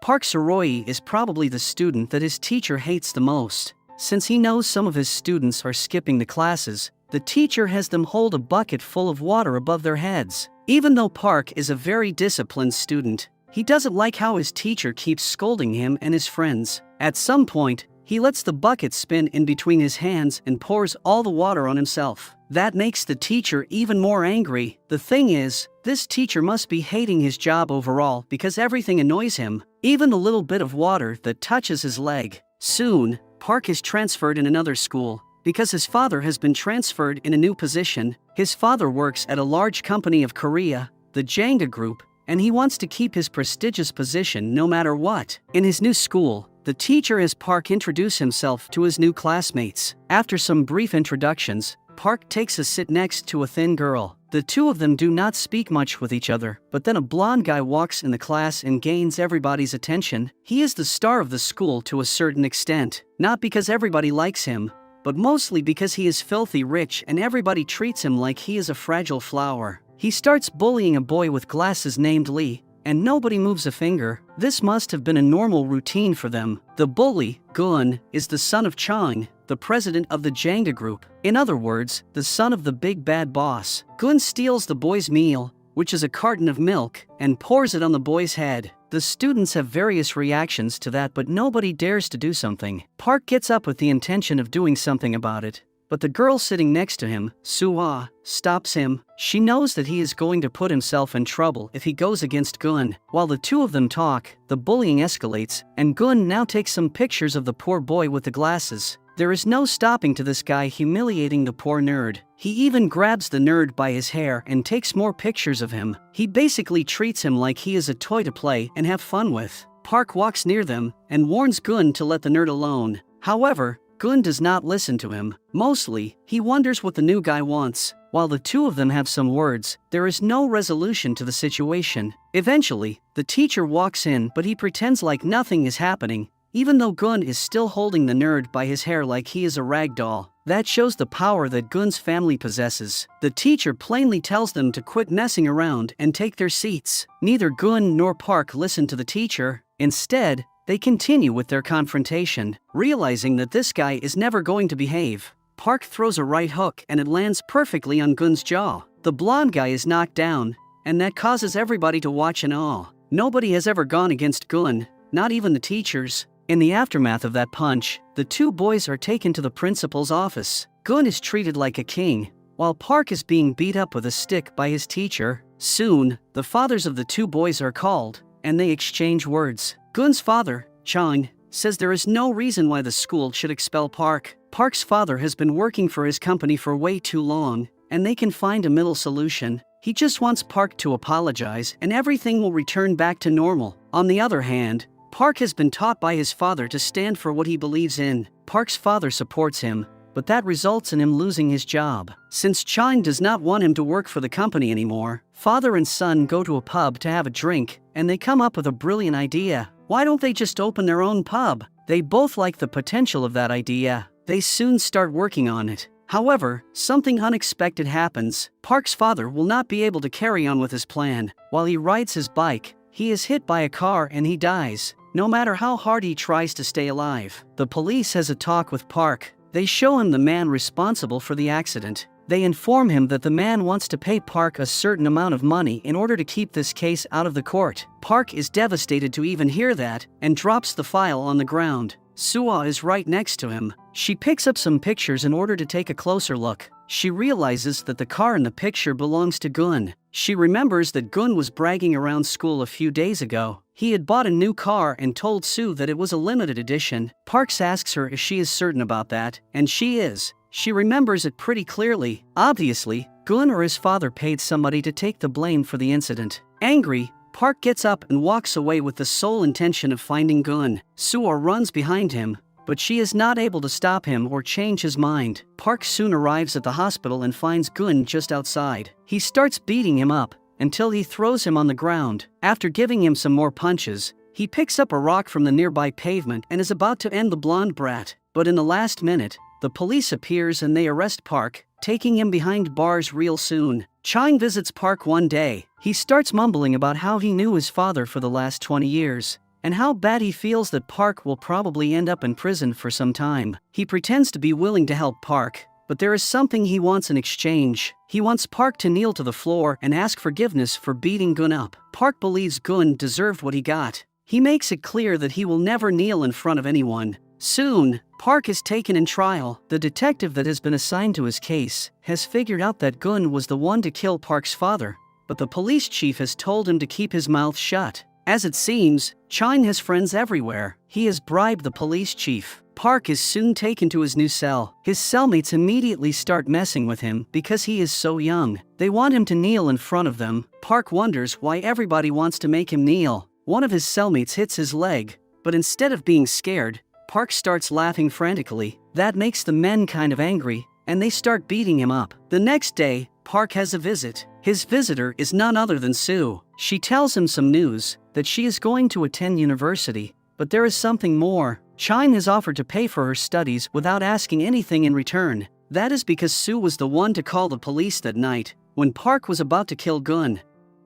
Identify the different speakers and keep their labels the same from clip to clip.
Speaker 1: Park Soroi is probably the student that his teacher hates the most. Since he knows some of his students are skipping the classes, the teacher has them hold a bucket full of water above their heads. Even though Park is a very disciplined student, he doesn't like how his teacher keeps scolding him and his friends. At some point, he lets the bucket spin in between his hands and pours all the water on himself. That makes the teacher even more angry. The thing is, this teacher must be hating his job overall because everything annoys him, even the little bit of water that touches his leg. Soon, Park is transferred in another school. Because his father has been transferred in a new position, his father works at a large company of Korea, the Jenga Group, and he wants to keep his prestigious position no matter what. In his new school, the teacher has Park introduce himself to his new classmates. After some brief introductions, Park takes a sit next to a thin girl. The two of them do not speak much with each other, but then a blonde guy walks in the class and gains everybody's attention. He is the star of the school to a certain extent, not because everybody likes him, but mostly because he is filthy rich and everybody treats him like he is a fragile flower. He starts bullying a boy with glasses named Lee, and nobody moves a finger. This must have been a normal routine for them. The bully, Gun, is the son of Chang, the president of the Jenga Group. In other words, the son of the big bad boss. Gun steals the boy's meal, which is a carton of milk, and pours it on the boy's head. The students have various reactions to that, but nobody dares to do something. Park gets up with the intention of doing something about it, but the girl sitting next to him, Suah, stops him. She knows that he is going to put himself in trouble if he goes against Gun. While the two of them talk, the bullying escalates, and Gun now takes some pictures of the poor boy with the glasses. There is no stopping to this guy humiliating the poor nerd. He even grabs the nerd by his hair and takes more pictures of him. He basically treats him like he is a toy to play and have fun with. Park walks near them and warns Gun to let the nerd alone. However, Gun does not listen to him. Mostly, he wonders what the new guy wants. While the two of them have some words, there is no resolution to the situation. Eventually, the teacher walks in, but he pretends like nothing is happening, even though Gun is still holding the nerd by his hair like he is a rag doll. That shows the power that Gun's family possesses. The teacher plainly tells them to quit messing around and take their seats. Neither Gun nor Park listen to the teacher. Instead, they continue with their confrontation. Realizing that this guy is never going to behave, Park throws a right hook and it lands perfectly on Gun's jaw. The blonde guy is knocked down, and that causes everybody to watch in awe. Nobody has ever gone against Gun, not even the teachers. In the aftermath of that punch, the two boys are taken to the principal's office. Gun is treated like a king, while Park is being beat up with a stick by his teacher. Soon, the fathers of the two boys are called, and they exchange words. Gun's father, Chang, says there is no reason why the school should expel Park. Park's father has been working for his company for way too long, and they can find a middle solution. He just wants Park to apologize and everything will return back to normal. On the other hand, Park has been taught by his father to stand for what he believes in. Park's father supports him, but that results in him losing his job. Since Chang does not want him to work for the company anymore, father and son go to a pub to have a drink, and they come up with a brilliant idea. Why don't they just open their own pub? They both like the potential of that idea. They soon start working on it. However, something unexpected happens. Park's father will not be able to carry on with his plan. While he rides his bike, he is hit by a car and he dies. No matter how hard he tries to stay alive. The police has a talk with Park. They show him the man responsible for the accident. They inform him that the man wants to pay Park a certain amount of money in order to keep this case out of the court. Park is devastated to even hear that and drops the file on the ground. Suah is right next to him. She picks up some pictures in order to take a closer look. She realizes that the car in the picture belongs to Gun. She remembers that Gun was bragging around school a few days ago. He had bought a new car and told Sue that it was a limited edition. Parks asks her if she is certain about that, and she is. She remembers it pretty clearly. Obviously, Gun or his father paid somebody to take the blame for the incident. Angry, Park gets up and walks away with the sole intention of finding Gun. Suah runs behind him, but she is not able to stop him or change his mind. Park soon arrives at the hospital and finds Gun just outside. He starts beating him up until he throws him on the ground. After giving him some more punches, he picks up a rock from the nearby pavement and is about to end the blonde brat. But in the last minute, the police appears and they arrest Park, taking him behind bars real soon. Chang visits Park one day. He starts mumbling about how he knew his father for the last 20 years. and how bad he feels that Park will probably end up in prison for some time. He pretends to be willing to help Park, but there is something he wants in exchange. He wants Park to kneel to the floor and ask forgiveness for beating Gun up. Park believes Gun deserved what he got. He makes it clear that he will never kneel in front of anyone. Soon, Park is taken in trial. The detective that has been assigned to his case has figured out that Gun was the one to kill Park's father, but the police chief has told him to keep his mouth shut. As it seems, Chine has friends everywhere. He has bribed the police chief. Park is soon taken to his new cell. His cellmates immediately start messing with him because he is so young. They want him to kneel in front of them. Park wonders why everybody wants to make him kneel. One of his cellmates hits his leg, but instead of being scared, Park starts laughing frantically. That makes the men kind of angry, and they start beating him up. The next day, Park has a visit. His visitor is none other than Sue. She tells him some news, that she is going to attend university, but there is something more. Chine has offered to pay for her studies without asking anything in return. That is because Sue was the one to call the police that night, when Park was about to kill Gun.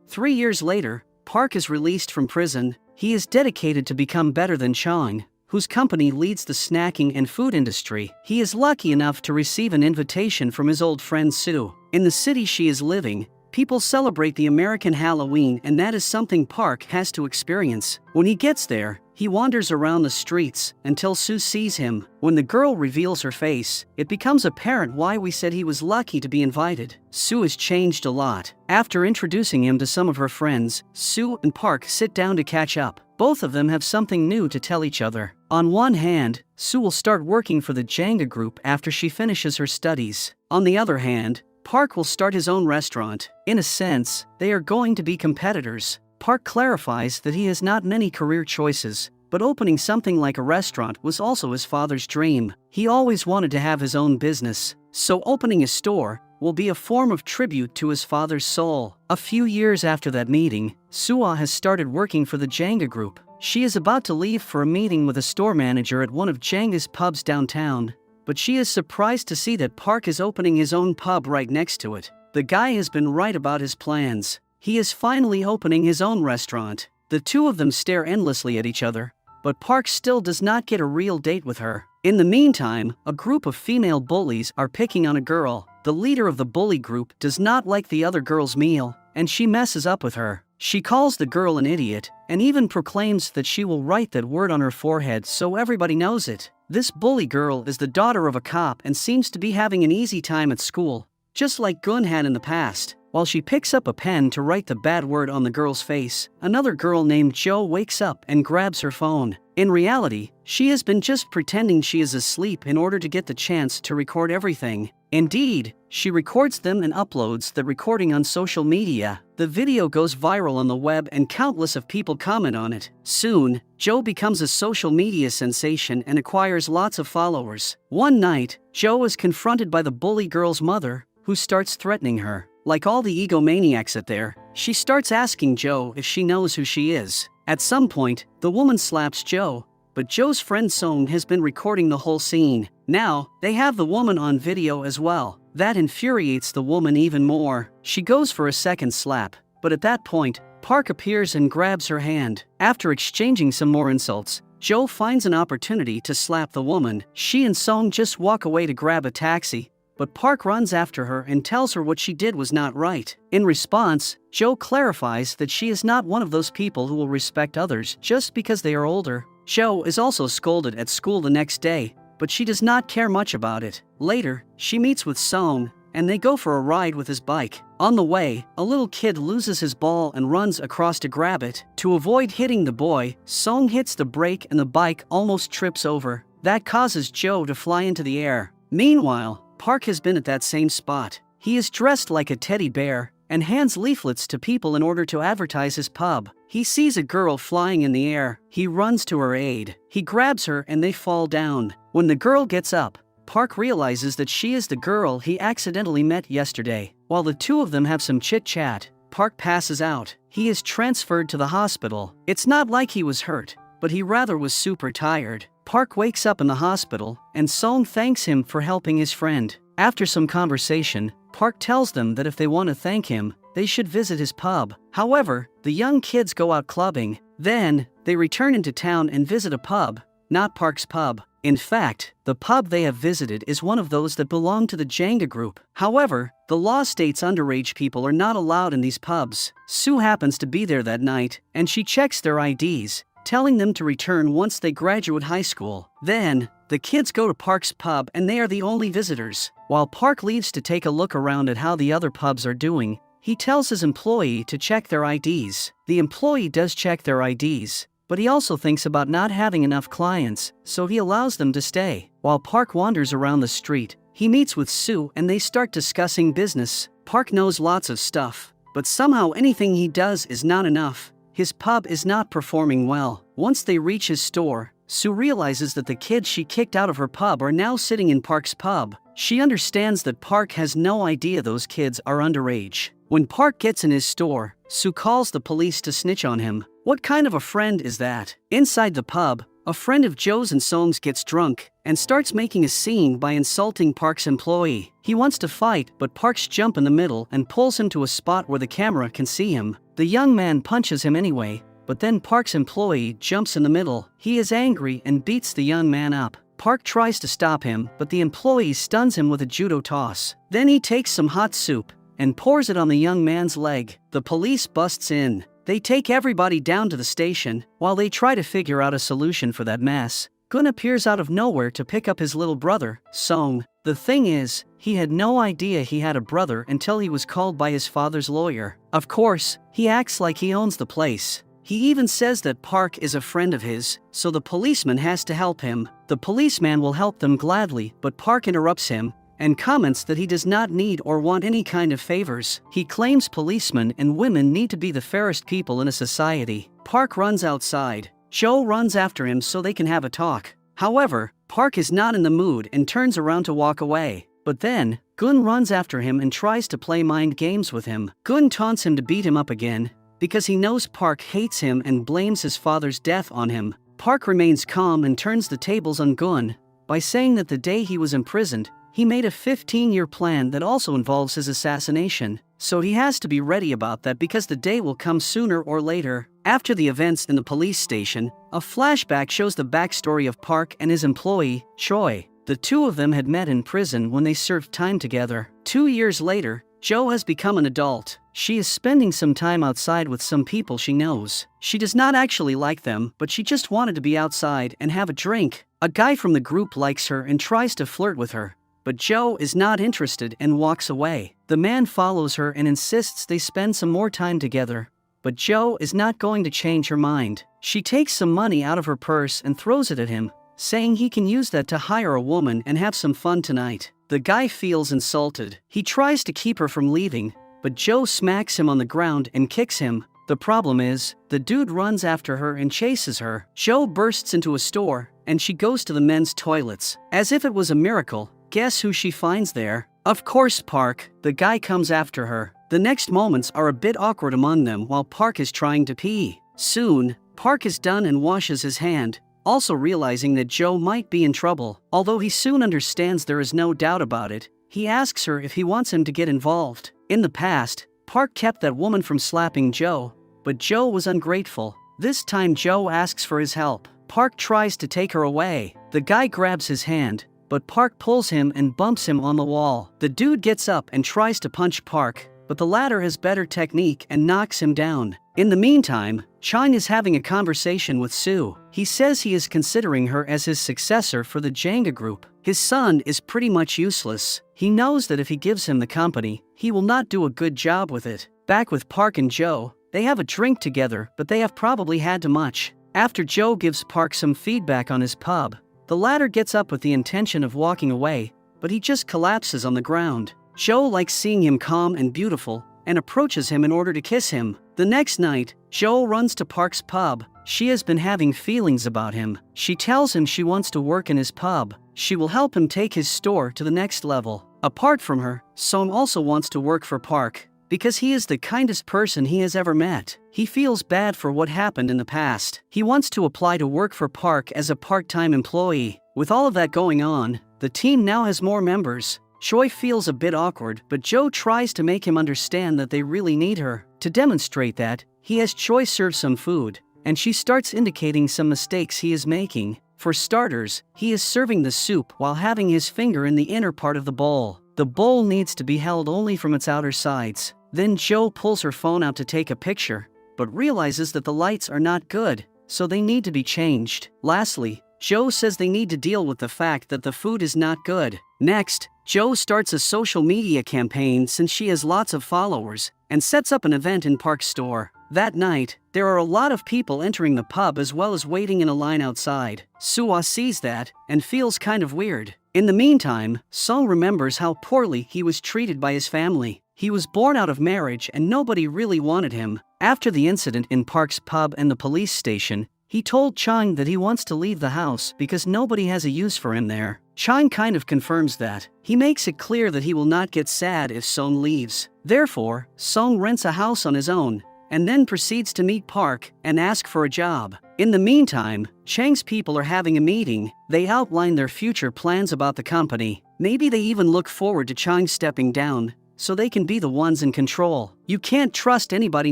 Speaker 1: 3 years later, Park is released from prison. He is dedicated to become better than Chine, whose company leads the snacking and food industry. He is lucky enough to receive an invitation from his old friend Sue. In the city she is living, people celebrate the American Halloween, and that is something Park has to experience. When he gets there, he wanders around the streets until Sue sees him. When the girl reveals her face, it becomes apparent why we said he was lucky to be invited. Sue has changed a lot. After introducing him to some of her friends, Sue and Park sit down to catch up. Both of them have something new to tell each other. On one hand, Sue will start working for the Jenga group after she finishes her studies. On the other hand, Park will start his own restaurant. In a sense, they are going to be competitors. Park clarifies that he has not many career choices, but opening something like a restaurant was also his father's dream. He always wanted to have his own business, so opening a store will be a form of tribute to his father's soul. A few years after that meeting, Sue has started working for the Jenga group. She is about to leave for a meeting with a store manager at one of Jenga's pubs downtown, but she is surprised to see that Park is opening his own pub right next to it. The guy has been right about his plans. He is finally opening his own restaurant. The two of them stare endlessly at each other, but Park still does not get a real date with her. In the meantime, a group of female bullies are picking on a girl. The leader of the bully group does not like the other girl's meal, and she messes up with her. She calls the girl an idiot, and even proclaims that she will write that word on her forehead so everybody knows it. This bully girl is the daughter of a cop and seems to be having an easy time at school, just like Gun had in the past. While she picks up a pen to write the bad word on the girl's face, another girl named Jo wakes up and grabs her phone. In reality, she has been just pretending she is asleep in order to get the chance to record everything. Indeed, she records them and uploads the recording on social media. The video goes viral on the web and countless of people comment on it. Soon, Jo becomes a social media sensation and acquires lots of followers. One night, Jo is confronted by the bully girl's mother, who starts threatening her. Like all the egomaniacs out there, she starts asking Jo if she knows who she is. At some point, the woman slaps Jo, but Jo's friend Song has been recording the whole scene. Now, they have the woman on video as well. That infuriates the woman even more. She goes for a second slap, but at that point, Park appears and grabs her hand. After exchanging some more insults, Jo finds an opportunity to slap the woman. She and Song just walk away to grab a taxi, but Park runs after her and tells her what she did was not right. In response, Jo clarifies that she is not one of those people who will respect others just because they are older. Jo is also scolded at school the next day, but she does not care much about it. Later, she meets with Song, and they go for a ride with his bike. On the way, a little kid loses his ball and runs across to grab it. To avoid hitting the boy, Song hits the brake and the bike almost trips over. That causes Jo to fly into the air. Meanwhile, Park has been at that same spot. He is dressed like a teddy bear and hands leaflets to people in order to advertise his pub. He sees a girl flying in the air. He runs to her aid. He grabs her and they fall down. When the girl gets up, Park realizes that she is the girl he accidentally met yesterday. While the two of them have some chit-chat, Park passes out. He is transferred to the hospital. It's not like he was hurt, but he rather was super tired. Park wakes up in the hospital, and Song thanks him for helping his friend. After some conversation, Park tells them that if they want to thank him, they should visit his pub. However, the young kids go out clubbing. Then, they return into town and visit a pub, not Park's pub. In fact, the pub they have visited is one of those that belong to the Jenga group. However, the law states underage people are not allowed in these pubs. Sue happens to be there that night, and she checks their IDs, telling them to return once they graduate high school. Then, the kids go to Park's pub and they are the only visitors. While Park leaves to take a look around at how the other pubs are doing, he tells his employee to check their IDs. The employee does check their IDs, but he also thinks about not having enough clients, so he allows them to stay. While Park wanders around the street, he meets with Sue and they start discussing business. Park knows lots of stuff, but somehow anything he does is not enough. His pub is not performing well. Once they reach his store, Sue realizes that the kids she kicked out of her pub are now sitting in Park's pub. She understands that Park has no idea those kids are underage. When Park gets in his store, Sue calls the police to snitch on him. What kind of a friend is that? Inside the pub, a friend of Joe's and Song's gets drunk and starts making a scene by insulting Park's employee. He wants to fight, but Park's jump in the middle and pulls him to a spot where the camera can see him. The young man punches him anyway, but then Park's employee jumps in the middle. He is angry and beats the young man up. Park tries to stop him, but the employee stuns him with a judo toss. Then he takes some hot soup and pours it on the young man's leg. The police busts in. They take everybody down to the station. While they try to figure out a solution for that mess, Gun appears out of nowhere to pick up his little brother, Song. The thing is, he had no idea he had a brother until he was called by his father's lawyer. Of course, he acts like he owns the place. He even says that Park is a friend of his, so the policeman has to help him. The policeman will help them gladly, but Park interrupts him and comments that he does not need or want any kind of favors. He claims policemen and women need to be the fairest people in a society. Park runs outside. Joe runs after him so they can have a talk. However, Park is not in the mood and turns around to walk away. But then, Gun runs after him and tries to play mind games with him. Gun taunts him to beat him up again, because he knows Park hates him and blames his father's death on him. Park remains calm and turns the tables on Gun by saying that the day he was imprisoned, he made a 15-year plan that also involves his assassination, so he has to be ready about that because the day will come sooner or later. After the events in the police station, a flashback shows the backstory of Park and his employee, Choi. The two of them had met in prison when they served time together. 2 years later, Joe has become an adult. She is spending some time outside with some people she knows. She does not actually like them, but she just wanted to be outside and have a drink. A guy from the group likes her and tries to flirt with her, but Joe is not interested and walks away. The man follows her and insists they spend some more time together, but Joe is not going to change her mind. She takes some money out of her purse and throws it at him, saying he can use that to hire a woman and have some fun tonight. The guy feels insulted. He tries to keep her from leaving, but Joe smacks him on the ground and kicks him. The problem is, the dude runs after her and chases her. Joe bursts into a store, and she goes to the men's toilets. As if it was a miracle, guess who she finds there? Of course, Park. The guy comes after her. The next moments are a bit awkward among them while Park is trying to pee. Soon, Park is done and washes his hand, also realizing that Joe might be in trouble. Although he soon understands there is no doubt about it, he asks her if he wants him to get involved. In the past, Park kept that woman from slapping Joe, but Joe was ungrateful. This time Joe asks for his help. Park tries to take her away. The guy grabs his hand, but Park pulls him and bumps him on the wall. The dude gets up and tries to punch Park, but the latter has better technique and knocks him down. In the meantime, Chang is having a conversation with Sue. He says he is considering her as his successor for the Jenga group. His son is pretty much useless. He knows that if he gives him the company, he will not do a good job with it. Back with Park and Joe, they have a drink together, but they have probably had too much. After Joe gives Park some feedback on his pub, the latter gets up with the intention of walking away, but he just collapses on the ground. Joe likes seeing him calm and beautiful, and approaches him in order to kiss him. The next night, Joe runs to Park's pub. She has been having feelings about him. She tells him she wants to work in his pub. She will help him take his store to the next level. Apart from her, Song also wants to work for Park, because he is the kindest person he has ever met. He feels bad for what happened in the past. He wants to apply to work for Park as a part-time employee. With all of that going on, the team now has more members. Choi feels a bit awkward, but Joe tries to make him understand that they really need her. To demonstrate that, he has Choi serve some food, and she starts indicating some mistakes he is making. For starters, he is serving the soup while having his finger in the inner part of the bowl. The bowl needs to be held only from its outer sides. Then Jo pulls her phone out to take a picture, but realizes that the lights are not good, so they need to be changed. Lastly, Jo says they need to deal with the fact that the food is not good. Next, Jo starts a social media campaign since she has lots of followers, and sets up an event in Park's store. That night, there are a lot of people entering the pub as well as waiting in a line outside. Suwa sees that, and feels kind of weird. In the meantime, Song remembers how poorly he was treated by his family. He was born out of marriage and nobody really wanted him. After the incident in Park's pub and the police station, he told Chang that he wants to leave the house because nobody has a use for him there. Chang kind of confirms that. He makes it clear that he will not get sad if Song leaves. Therefore, Song rents a house on his own, and then proceeds to meet Park and ask for a job. In the meantime, Chang's people are having a meeting. They outline their future plans about the company. Maybe they even look forward to Chang stepping down, so they can be the ones in control. You can't trust anybody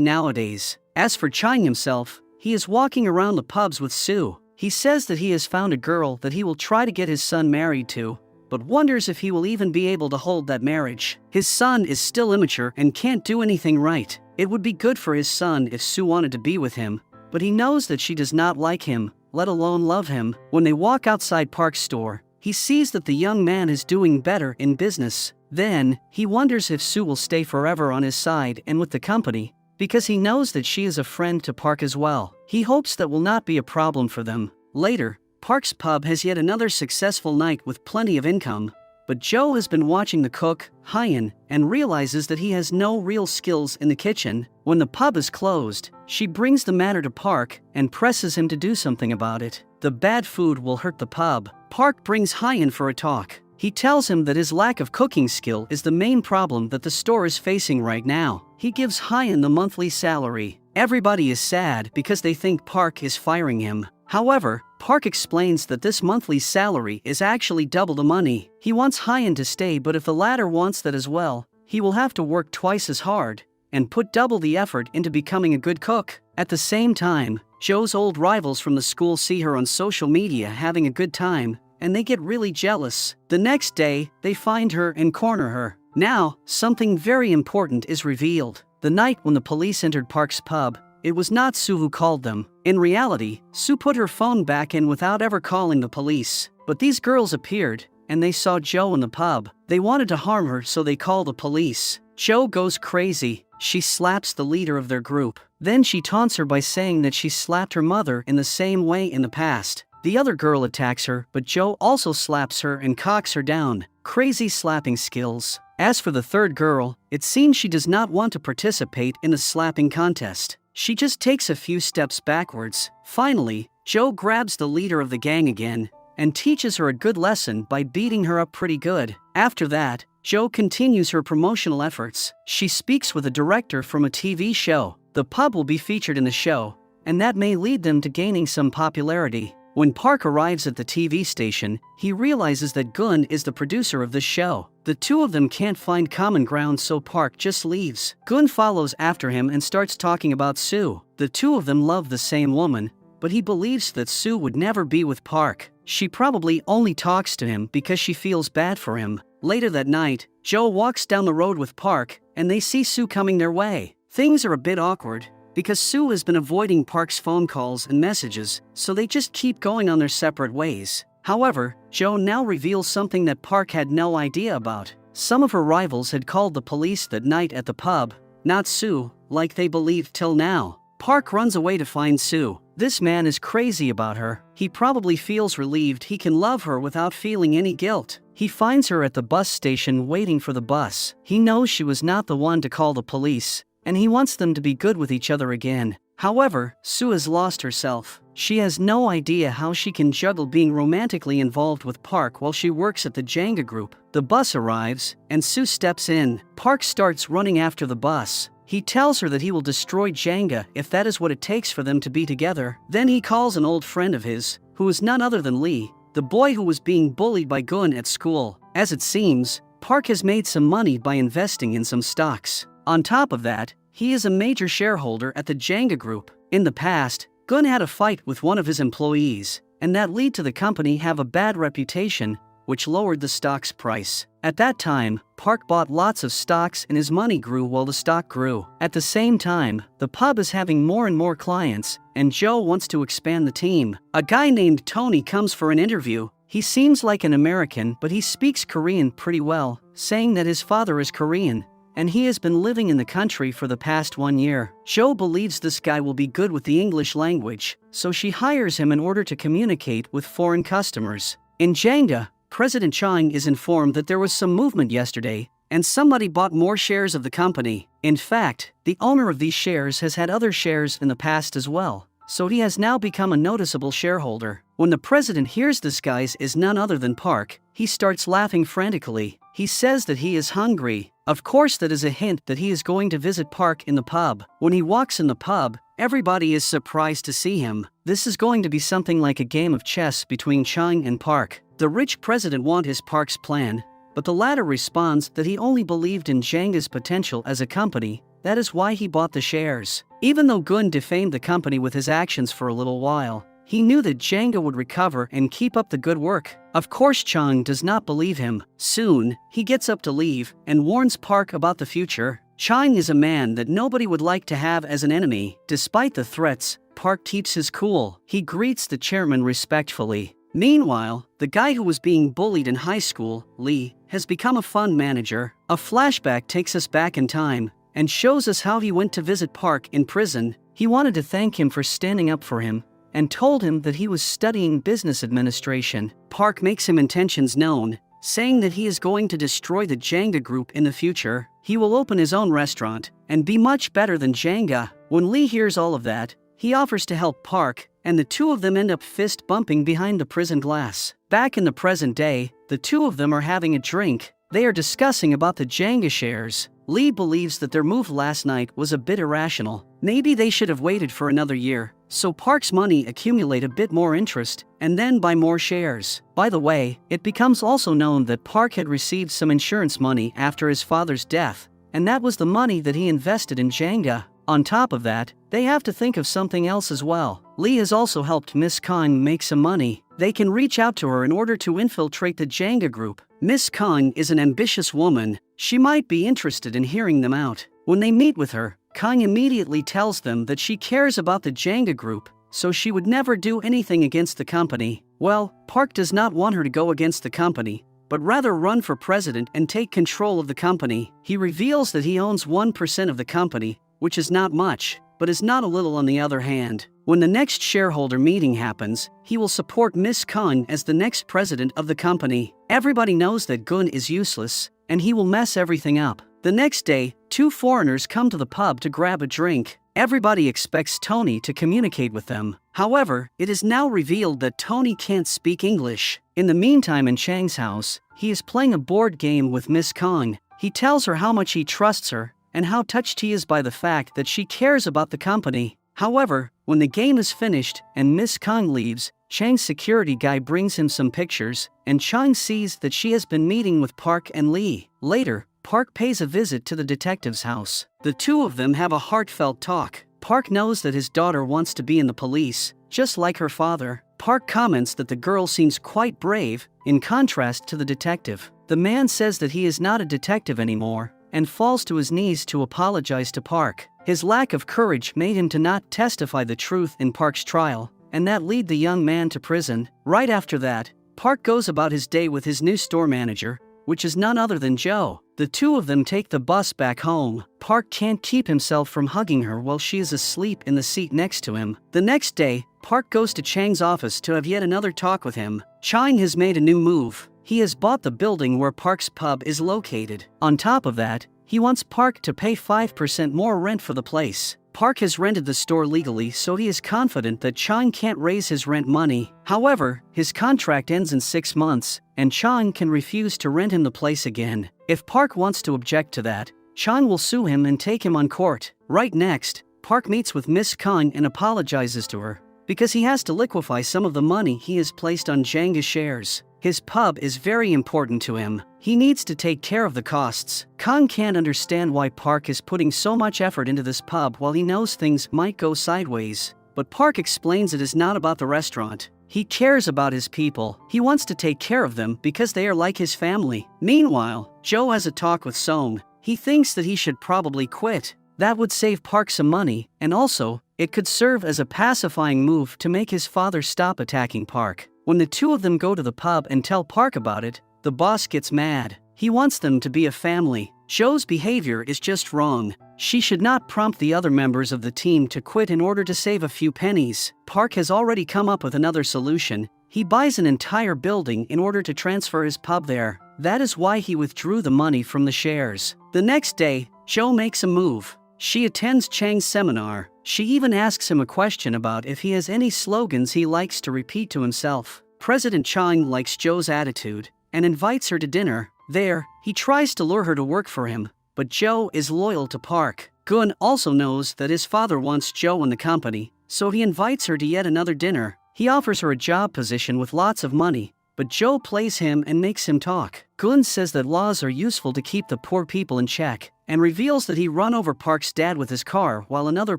Speaker 1: nowadays. As for Chang himself, he is walking around the pubs with Sue. He says that he has found a girl that he will try to get his son married to, but wonders if he will even be able to hold that marriage. His son is still immature and can't do anything right. It would be good for his son if Sue wanted to be with him, but he knows that she does not like him, let alone love him. When they walk outside Park's store, he sees that the young man is doing better in business. Then, he wonders if Sue will stay forever on his side and with the company, because he knows that she is a friend to Park as well. He hopes that will not be a problem for them. Later, Park's pub has yet another successful night with plenty of income, but Jo has been watching the cook, Hyan, and realizes that he has no real skills in the kitchen. When the pub is closed, she brings the matter to Park and presses him to do something about it. The bad food will hurt the pub. Park brings Hyan for a talk. He tells him that his lack of cooking skill is the main problem that the store is facing right now. He gives Hyan the monthly salary. Everybody is sad because they think Park is firing him. However, Park explains that this monthly salary is actually double the money. He wants Hyan to stay, but if the latter wants that as well, he will have to work twice as hard and put double the effort into becoming a good cook. At the same time, Jo's old rivals from the school see her on social media having a good time, and they get really jealous. The next day, they find her and corner her. Now, something very important is revealed. The night when the police entered Park's pub, it was not Sue who called them. In reality, Sue put her phone back in without ever calling the police. But these girls appeared, and they saw Jo in the pub. They wanted to harm her, so they call the police. Jo goes crazy. She slaps the leader of their group. Then she taunts her by saying that she slapped her mother in the same way in the past. The other girl attacks her, but Jo also slaps her and cocks her down. Crazy slapping skills. As for the third girl, it seems she does not want to participate in the slapping contest. She just takes a few steps backwards. Finally, Jo grabs the leader of the gang again and teaches her a good lesson by beating her up pretty good. After that, Jo continues her promotional efforts. She speaks with a director from a TV show. The pub will be featured in the show, and that may lead them to gaining some popularity. When Park arrives at the TV station, he realizes that Gun is the producer of the show. The two of them can't find common ground, so Park just leaves. Gun follows after him and starts talking about Sue. The two of them love the same woman, but he believes that Sue would never be with Park. She probably only talks to him because she feels bad for him. Later that night, Jo walks down the road with Park, and they see Sue coming their way. Things are a bit awkward, because Sue has been avoiding Park's phone calls and messages, so they just keep going on their separate ways. However, Jo now reveals something that Park had no idea about. Some of her rivals had called the police that night at the pub, not Sue, like they believed till now. Park runs away to find Sue. This man is crazy about her. He probably feels relieved he can love her without feeling any guilt. He finds her at the bus station waiting for the bus. He knows she was not the one to call the police, and he wants them to be good with each other again. However, Sue has lost herself. She has no idea how she can juggle being romantically involved with Park while she works at the Jenga group. The bus arrives, and Sue steps in. Park starts running after the bus. He tells her that he will destroy Jenga if that is what it takes for them to be together. Then he calls an old friend of his, who is none other than Lee, the boy who was being bullied by Gun at school. As it seems, Park has made some money by investing in some stocks. On top of that, he is a major shareholder at the Jenga group. In the past, Gun had a fight with one of his employees, and that led to the company have a bad reputation, which lowered the stock's price. At that time, Park bought lots of stocks and his money grew while the stock grew. At the same time, the pub is having more and more clients, and Joe wants to expand the team. A guy named Tony comes for an interview. He seems like an American, but he speaks Korean pretty well, saying that his father is Korean, and he has been living in the country for the past 1 year. Joe believes this guy will be good with the English language, so she hires him in order to communicate with foreign customers. In Jenga, President Chang is informed that there was some movement yesterday, and somebody bought more shares of the company. In fact, the owner of these shares has had other shares in the past as well, so he has now become a noticeable shareholder. When the president hears this guy is none other than Park, he starts laughing frantically. He says that he is hungry. Of course, that is a hint that he is going to visit Park in the pub. When he walks in the pub, everybody is surprised to see him. This is going to be something like a game of chess between Chang and Park. The rich president wants his Park's plan, but the latter responds that he only believed in Jenga's potential as a company. That is why he bought the shares. Even though Gun defamed the company with his actions for a little while, he knew that Jenga would recover and keep up the good work. Of course, Chang does not believe him. Soon, he gets up to leave and warns Park about the future. Chang is a man that nobody would like to have as an enemy. Despite the threats, Park keeps his cool. He greets the chairman respectfully. Meanwhile, the guy who was being bullied in high school, Lee, has become a fund manager. A flashback takes us back in time and shows us how he went to visit Park in prison. He wanted to thank him for standing up for him and told him that he was studying business administration. Park makes him intentions known, saying that he is going to destroy the Jenga group in the future. He will open his own restaurant and be much better than Jenga. When Lee hears all of that, he offers to help Park, and the two of them end up fist bumping behind the prison glass. Back in the present day, the two of them are having a drink. They are discussing about the Jenga shares. Lee believes that their move last night was a bit irrational. Maybe they should have waited for another year, so Park's money accumulate a bit more interest, and then buy more shares. By the way, it becomes also known that Park had received some insurance money after his father's death, and that was the money that he invested in Jenga. On top of that, they have to think of something else as well. Lee has also helped Miss Kong make some money. They can reach out to her in order to infiltrate the Jenga group. Miss Kong is an ambitious woman. She might be interested in hearing them out. When they meet with her, Kong immediately tells them that she cares about the Jenga group, so she would never do anything against the company. Well, Park does not want her to go against the company, but rather run for president and take control of the company. He reveals that he owns 1% of the company, which is not much, but is not a little on the other hand. When the next shareholder meeting happens, he will support Miss Kong as the next president of the company. Everybody knows that Gun is useless, and he will mess everything up. The next day, two foreigners come to the pub to grab a drink. Everybody expects Tony to communicate with them. However, it is now revealed that Tony can't speak English. In the meantime, in Chang's house, he is playing a board game with Miss Kong. He tells her how much he trusts her, and how touched he is by the fact that she cares about the company. However, when the game is finished and Miss Kong leaves, Chang's security guy brings him some pictures, and Chang sees that she has been meeting with Park and Lee. Later, Park pays a visit to the detective's house. The two of them have a heartfelt talk. Park knows that his daughter wants to be in the police, just like her father. Park comments that the girl seems quite brave, in contrast to the detective. The man says that he is not a detective anymore, and falls to his knees to apologize to Park. His lack of courage made him to not testify the truth in Park's trial, and that led the young man to prison. Right after that, Park goes about his day with his new store manager, which is none other than Joe. The two of them take the bus back home. Park can't keep himself from hugging her while she is asleep in the seat next to him. The next day, Park goes to Chang's office to have yet another talk with him. Chang has made a new move. He has bought the building where Park's pub is located. On top of that, he wants Park to pay 5% more rent for the place. Park has rented the store legally, so he is confident that Chang can't raise his rent money. However, his contract ends in 6 months, and Chang can refuse to rent him the place again. If Park wants to object to that, Chang will sue him and take him on court. Right next, Park meets with Miss Kong and apologizes to her, because he has to liquefy some of the money he has placed on Jenga shares. His pub is very important to him. He needs to take care of the costs. Kong can't understand why Park is putting so much effort into this pub while he knows things might go sideways. but Park explains it is not about the restaurant. He cares about his people. He wants to take care of them because they are like his family. Meanwhile, Joe has a talk with Song. He thinks that he should probably quit. That would save Park some money, and also, it could serve as a pacifying move to make his father stop attacking Park. When the two of them go to the pub and tell Park about it, the boss gets mad. He wants them to be a family. Joe's behavior is just wrong. She should not prompt the other members of the team to quit in order to save a few pennies. Park has already come up with another solution. He buys an entire building in order to transfer his pub there. That is why he withdrew the money from the shares. The next day, Joe makes a move. She attends Chang's seminar. She even asks him a question about if he has any slogans he likes to repeat to himself. President Chang likes Joe's attitude and invites her to dinner. There, he tries to lure her to work for him, but Joe is loyal to Park. Gun also knows that his father wants Joe in the company, so he invites her to yet another dinner. He offers her a job position with lots of money, but Joe plays him and makes him talk. Gun says that laws are useful to keep the poor people in check, and reveals that he run over Park's dad with his car while another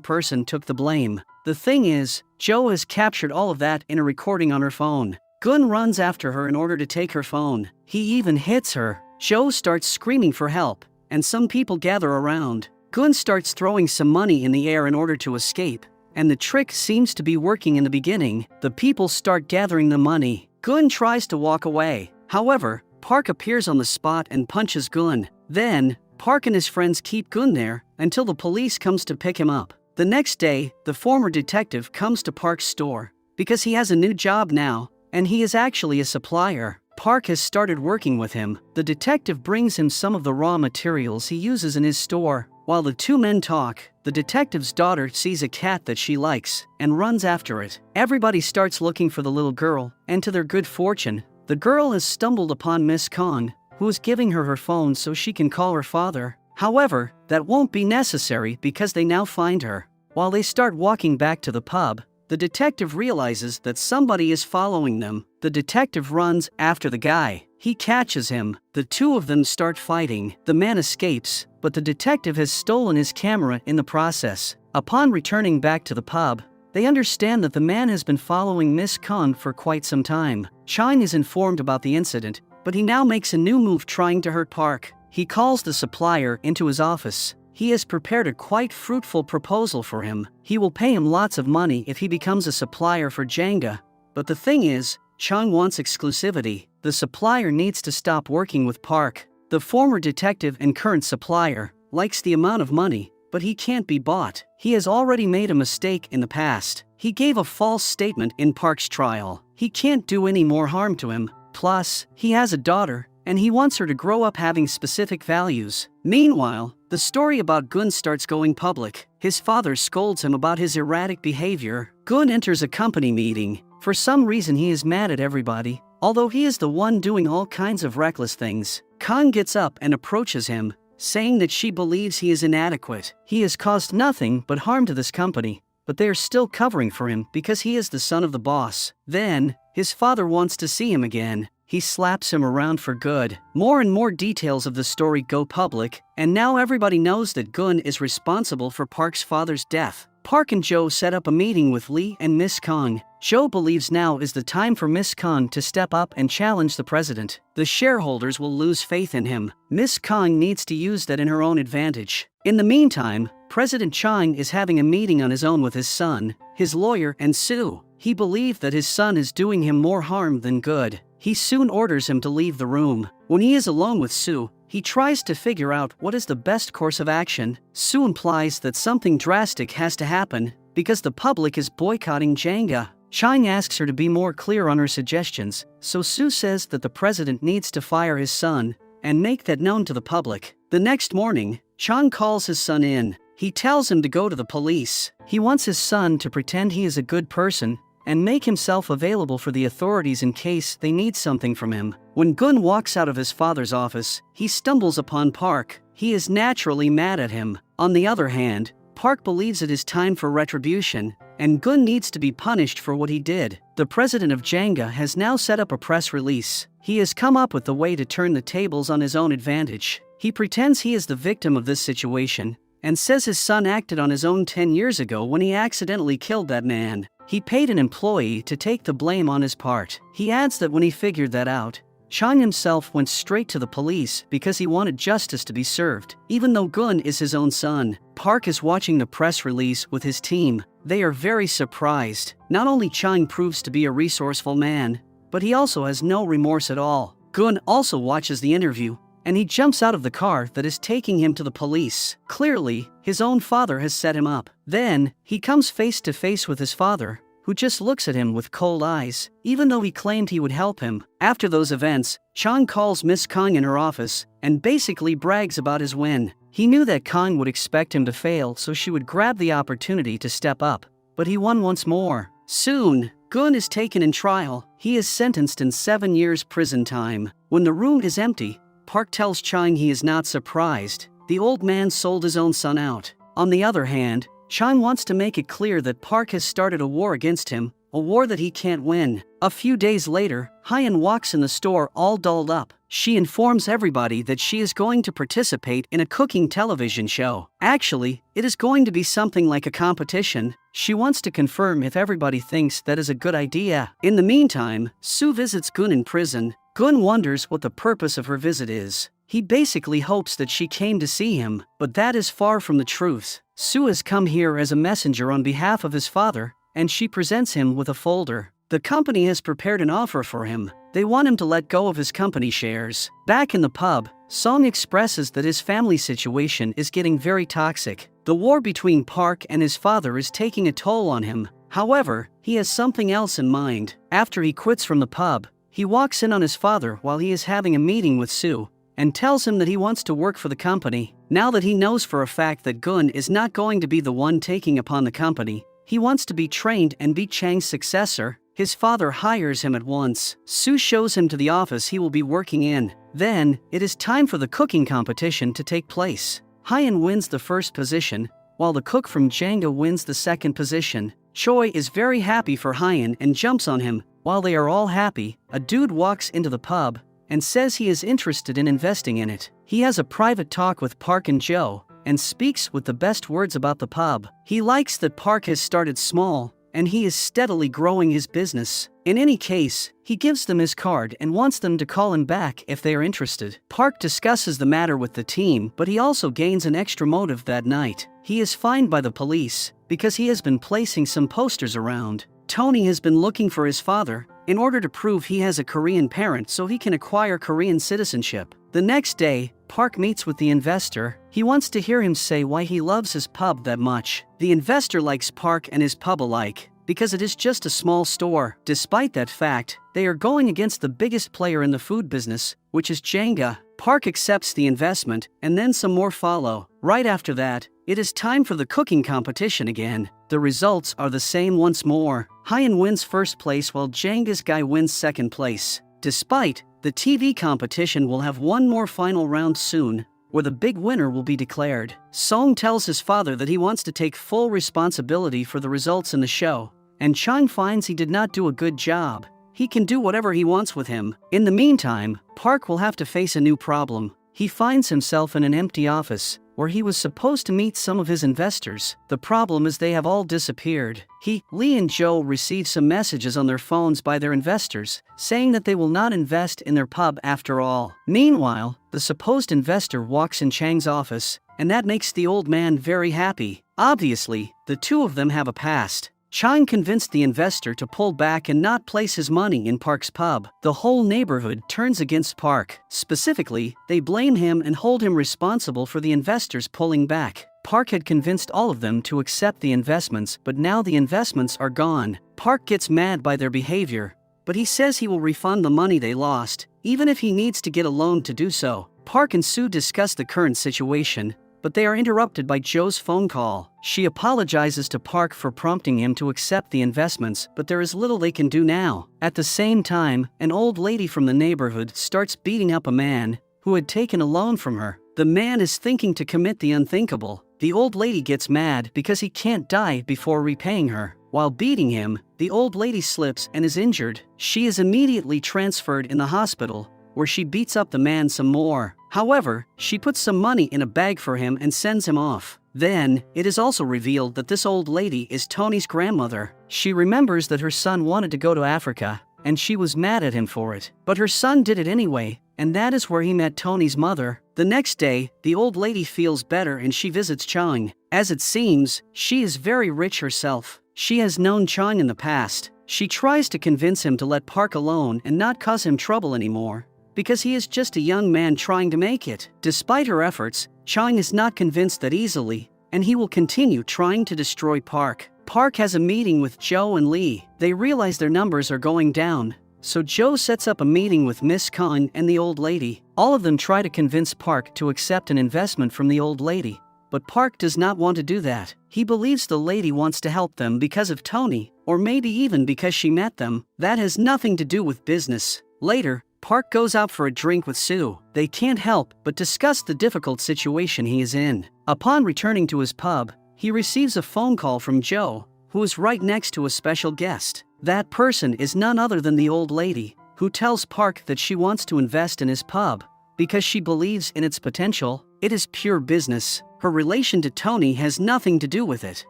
Speaker 1: person took the blame. The thing is, Joe has captured all of that in a recording on her phone. Gun runs after her in order to take her phone. He even hits her. Joe starts screaming for help, and some people gather around. Gun starts throwing some money in the air in order to escape, and the trick seems to be working in the beginning. The people start gathering the money. Gun tries to walk away. However, Park appears on the spot and punches Gun. Then, Park and his friends keep Gun there until the police comes to pick him up. The next day, the former detective comes to Park's store because he has a new job now, and he is actually a supplier. Park has started working with him. The detective brings him some of the raw materials he uses in his store. While the two men talk, the detective's daughter sees a cat that she likes and runs after it. Everybody starts looking for the little girl, and to their good fortune, the girl has stumbled upon Miss Kong, who is giving her her phone so she can call her father. However, that won't be necessary because they now find her. While they start walking back to the pub, the detective realizes that somebody is following them. The detective runs after the guy. He catches him. The two of them start fighting. The man escapes, but the detective has stolen his camera in the process. Upon returning back to the pub, they understand that the man has been following Miss Kong for quite some time. Chang is informed about the incident, but he now makes a new move trying to hurt Park. He calls the supplier into his office. He has prepared a quite fruitful proposal for him. He will pay him lots of money if he becomes a supplier for Jenga. But the thing is, Chang wants exclusivity. The supplier needs to stop working with Park. The former detective and current supplier likes the amount of money, but he can't be bought. He has already made a mistake in the past. He gave a false statement in Park's trial. He can't do any more harm to him. Plus, he has a daughter, and he wants her to grow up having specific values. Meanwhile, the story about Gun starts going public. His father scolds him about his erratic behavior. Gun enters a company meeting. For some reason he is mad at everybody, although he is the one doing all kinds of reckless things. Kong gets up and approaches him, saying that she believes he is inadequate. He has caused nothing but harm to this company, but they are still covering for him because he is the son of the boss. Then, his father wants to see him again. He slaps him around for good. More and more details of the story go public, and now everybody knows that Gun is responsible for Park's father's death. Park and Joe set up a meeting with Lee and Miss Kong. Joe believes now is the time for Miss Kong to step up and challenge the president. The shareholders will lose faith in him. Miss Kong needs to use that in her own advantage. In the meantime, President Chang is having a meeting on his own with his son, his lawyer, and Sue. He believes that his son is doing him more harm than good. He soon orders him to leave the room. When he is alone with Sue, he tries to figure out what is the best course of action. Sue implies that something drastic has to happen because the public is boycotting Jenga. Chang asks her to be more clear on her suggestions, so Sue says that the president needs to fire his son and make that known to the public. The next morning, Chang calls his son in. He tells him to go to the police. He wants his son to pretend he is a good person and make himself available for the authorities in case they need something from him. When Gun walks out of his father's office, he stumbles upon Park. He is naturally mad at him. On the other hand, Park believes it is time for retribution, and Gun needs to be punished for what he did. The president of Jenga has now set up a press release. He has come up with the way to turn the tables on his own advantage. He pretends he is the victim of this situation and says his son acted on his own 10 years ago when he accidentally killed that man. He paid an employee to take the blame on his part. He adds that when he figured that out, Chang himself went straight to the police because he wanted justice to be served, even though Gun is his own son. Park is watching the press release with his team. They are very surprised. Not only Chang proves to be a resourceful man, but he also has no remorse at all. Gun also watches the interview, and he jumps out of the car that is taking him to the police. Clearly, his own father has set him up. Then, he comes face to face with his father, who just looks at him with cold eyes, even though he claimed he would help him. After those events, Chang calls Miss Kong in her office and basically brags about his win. He knew that Kong would expect him to fail, so she would grab the opportunity to step up. But he won once more. Soon, Gun is taken in trial. He is sentenced in 7 years prison time. When the room is empty, Park tells Chang he is not surprised. The old man sold his own son out. On the other hand, Chang wants to make it clear that Park has started a war against him, a war that he can't win. A few days later, Hyeon walks in the store all dolled up. She informs everybody that she is going to participate in a cooking television show. Actually, it is going to be something like a competition. She wants to confirm if everybody thinks that is a good idea. In the meantime, Soo visits Gun in prison. Gun wonders what the purpose of her visit is. He basically hopes that she came to see him, but that is far from the truth. Soo has come here as a messenger on behalf of his father, and she presents him with a folder. The company has prepared an offer for him. They want him to let go of his company shares. Back in the pub, Song expresses that his family situation is getting very toxic. The war between Park and his father is taking a toll on him. However, he has something else in mind. After he quits from the pub, he walks in on his father while he is having a meeting with Soo, and tells him that he wants to work for the company. Now that he knows for a fact that Gun is not going to be the one taking upon the company, he wants to be trained and be Chang's successor. His father hires him at once. Soo shows him to the office he will be working in. Then, it is time for the cooking competition to take place. Hyeon wins the first position, while the cook from Jenga wins the second position. Choi is very happy for Hyeon and jumps on him. While they are all happy, a dude walks into the pub and says he is interested in investing in it. He has a private talk with Park and Joe, and speaks with the best words about the pub. He likes that Park has started small, and he is steadily growing his business. In any case, he gives them his card and wants them to call him back if they are interested. Park discusses the matter with the team, but he also gains an extra motive that night. He is fined by the police because he has been placing some posters around. Tony has been looking for his father in order to prove he has a Korean parent so he can acquire Korean citizenship. The next day, Park meets with the investor. He wants to hear him say why he loves his pub that much. The investor likes Park and his pub alike because it is just a small store. Despite that fact, they are going against the biggest player in the food business, which is Jenga. Park accepts the investment, and then some more follow. Right after that, it is time for the cooking competition again. The results are the same once more. Hyeon wins first place while Jenga's guy wins second place. Despite, the TV competition will have one more final round soon, where the big winner will be declared. Song tells his father that he wants to take full responsibility for the results in the show, and Chang finds he did not do a good job. He can do whatever he wants with him. In the meantime, Park will have to face a new problem. He finds himself in an empty office, where he was supposed to meet some of his investors. The problem is they have all disappeared. Lee and Joe receive some messages on their phones by their investors, saying that they will not invest in their pub after all. Meanwhile, the supposed investor walks in Chang's office, and that makes the old man very happy. Obviously, the two of them have a past. Chang convinced the investor to pull back and not place his money in Park's pub. The whole neighborhood turns against Park. Specifically, they blame him and hold him responsible for the investors pulling back. Park had convinced all of them to accept the investments, but now the investments are gone. Park gets mad by their behavior, but he says he will refund the money they lost, even if he needs to get a loan to do so. Park and Soo discuss the current situation, but they are interrupted by Joe's phone call. She apologizes to Park for prompting him to accept the investments, but there is little they can do now. At the same time, an old lady from the neighborhood starts beating up a man who had taken a loan from her. The man is thinking to commit the unthinkable. The old lady gets mad because he can't die before repaying her. While beating him, the old lady slips and is injured. She is immediately transferred in the hospital, where she beats up the man some more. However, she puts some money in a bag for him and sends him off. Then, it is also revealed that this old lady is Tony's grandmother. She remembers that her son wanted to go to Africa, and she was mad at him for it. But her son did it anyway, and that is where he met Tony's mother. The next day, the old lady feels better and she visits Chang. As it seems, she is very rich herself. She has known Chang in the past. She tries to convince him to let Park alone and not cause him trouble anymore, because he is just a young man trying to make it. Despite her efforts, Chang is not convinced that easily, and he will continue trying to destroy Park. Park has a meeting with Joe and Lee. They realize their numbers are going down, so Joe sets up a meeting with Miss Khan and the old lady. All of them try to convince Park to accept an investment from the old lady, but Park does not want to do that. He believes the lady wants to help them because of Tony, or maybe even because she met them. That has nothing to do with business. Later, Park goes out for a drink with Sue. They can't help but discuss the difficult situation he is in. Upon returning to his pub, he receives a phone call from Joe, who is right next to a special guest. That person is none other than the old lady, who tells Park that she wants to invest in his pub because she believes in its potential. It is pure business. Her relation to Tony has nothing to do with it.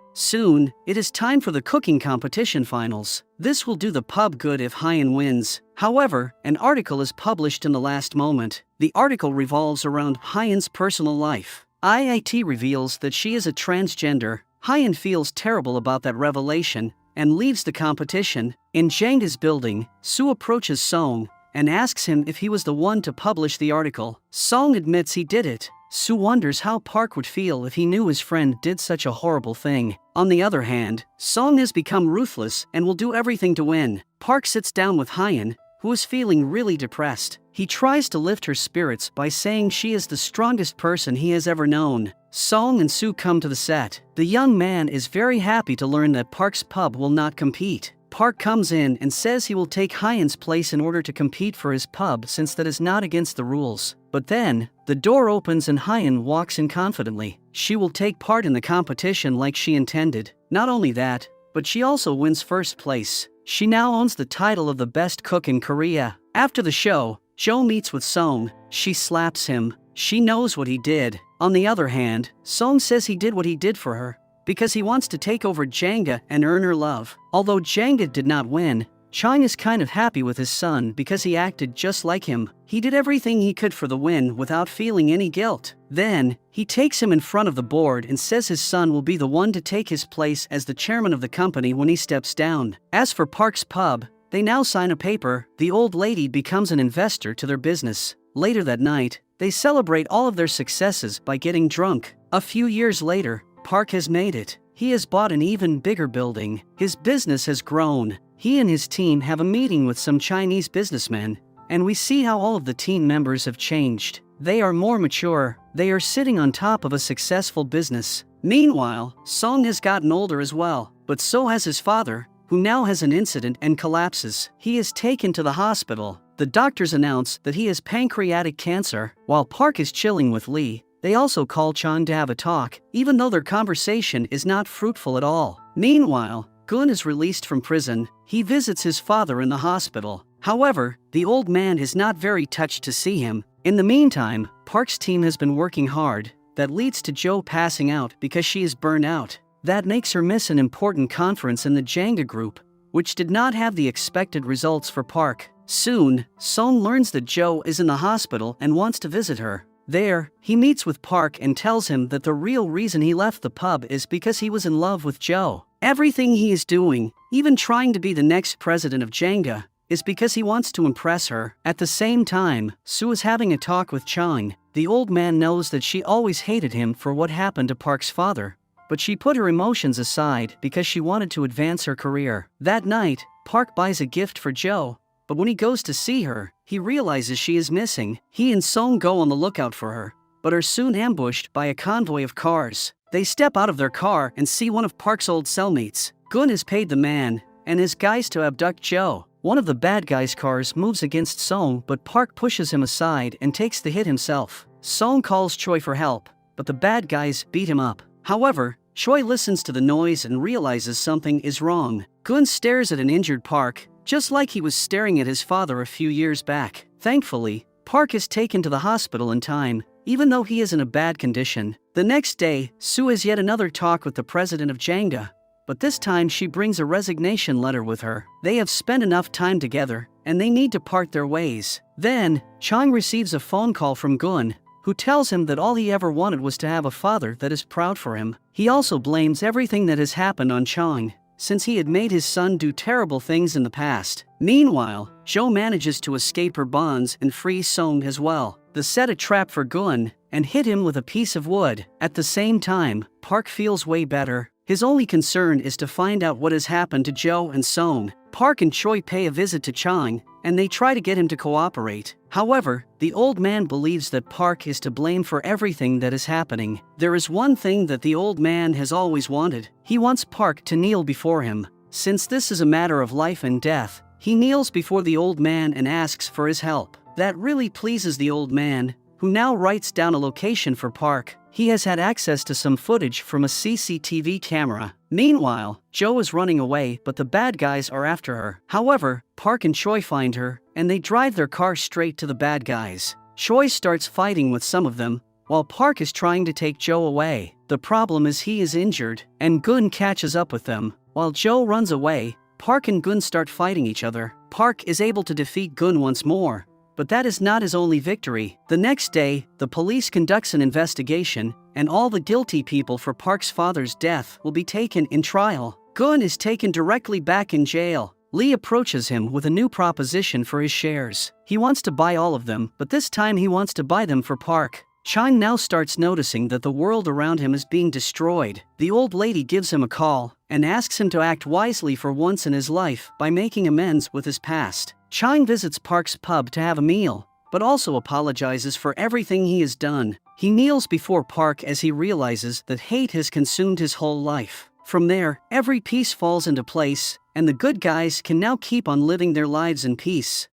Speaker 1: Soon, it is time for the cooking competition finals. This will do the pub good if Hyen wins. However, an article is published in the last moment. The article revolves around Hyen's personal life. IIT reveals that she is a transgender. Hyen feels terrible about that revelation and leaves the competition. In Jangda's building, Sue approaches Song and asks him if he was the one to publish the article. Song admits he did it. Sue wonders how Park would feel if he knew his friend did such a horrible thing. On the other hand, Song has become ruthless and will do everything to win. Park sits down with Hyen, who is feeling really depressed. He tries to lift her spirits by saying she is the strongest person he has ever known. Song and Sue come to the set. The young man is very happy to learn that Park's pub will not compete. Park comes in and says he will take Hyen's place in order to compete for his pub since that is not against the rules. But then, the door opens and Hyen walks in confidently. She will take part in the competition like she intended. Not only that, but she also wins first place. She now owns the title of the best cook in Korea. After the show, Joe meets with Song. She slaps him. She knows what he did. On the other hand, Song says he did what he did for her because he wants to take over Jangda and earn her love. Although Jangda did not win, Chang is kind of happy with his son because he acted just like him. He did everything he could for the win without feeling any guilt. Then, he takes him in front of the board and says his son will be the one to take his place as the chairman of the company when he steps down. As for Park's pub, they now sign a paper. The old lady becomes an investor to their business. Later that night, they celebrate all of their successes by getting drunk. A few years later, Park has made it. He has bought an even bigger building. His business has grown. He and his team have a meeting with some Chinese businessmen, and we see how all of the team members have changed. They are more mature. They are sitting on top of a successful business. Meanwhile, Song has gotten older as well, but so has his father, who now has an incident and collapses. He is taken to the hospital. The doctors announce that he has pancreatic cancer. While Park is chilling with Lee, they also call Chang to have a talk, even though their conversation is not fruitful at all. Meanwhile, Gun is released from prison. He visits his father in the hospital. However, the old man is not very touched to see him. In the meantime, Park's team has been working hard. That leads to Joe passing out because she is burned out. That makes her miss an important conference in the Jangda group, which did not have the expected results for Park. Soon, Song learns that Joe is in the hospital and wants to visit her. There, he meets with Park and tells him that the real reason he left the pub is because he was in love with Joe. Everything he is doing, even trying to be the next president of Jangda, is because he wants to impress her. At the same time, Sue is having a talk with Chang. The old man knows that she always hated him for what happened to Park's father, but she put her emotions aside because she wanted to advance her career. That night, Park buys a gift for Joe, but when he goes to see her, he realizes she is missing. He and Song go on the lookout for her, but are soon ambushed by a convoy of cars. They step out of their car and see one of Park's old cellmates. Gun has paid the man and his guys to abduct Joe. One of the bad guys' cars moves against Song, but Park pushes him aside and takes the hit himself. Song calls Choi for help, but the bad guys beat him up. However, Choi listens to the noise and realizes something is wrong. Gun stares at an injured Park, just like he was staring at his father a few years back. Thankfully, Park is taken to the hospital in time, even though he is in a bad condition. The next day, Sue has yet another talk with the president of Jenga, but this time she brings a resignation letter with her. They have spent enough time together, and they need to part their ways. Then, Chang receives a phone call from Gun, who tells him that all he ever wanted was to have a father that is proud for him. He also blames everything that has happened on Chang, since he had made his son do terrible things in the past. Meanwhile, Joe manages to escape her bonds and free Song as well. They set a trap for Gun and hit him with a piece of wood. At the same time, Park feels way better. His only concern is to find out what has happened to Joe and Song. Park and Choi pay a visit to Chang, and they try to get him to cooperate. However, the old man believes that Park is to blame for everything that is happening. There is one thing that the old man has always wanted. He wants Park to kneel before him. Since this is a matter of life and death, he kneels before the old man and asks for his help. That really pleases the old man, who now writes down a location for Park. He has had access to some footage from a CCTV camera. Meanwhile, Joe is running away, but the bad guys are after her. However, Park and Choi find her, and they drive their car straight to the bad guys. Choi starts fighting with some of them, while Park is trying to take Joe away. The problem is he is injured, and Gun catches up with them. While Joe runs away, Park and Gun start fighting each other. Park is able to defeat Gun once more, but that is not his only victory. The next day, the police conducts an investigation, and all the guilty people for Park's father's death will be taken in trial. Gun is taken directly back in jail. Lee approaches him with a new proposition for his shares. He wants to buy all of them, but this time he wants to buy them for Park. Chang now starts noticing that the world around him is being destroyed. The old lady gives him a call and asks him to act wisely for once in his life by making amends with his past. Chang visits Park's pub to have a meal, but also apologizes for everything he has done. He kneels before Park as he realizes that hate has consumed his whole life. From there, every piece falls into place, and the good guys can now keep on living their lives in peace.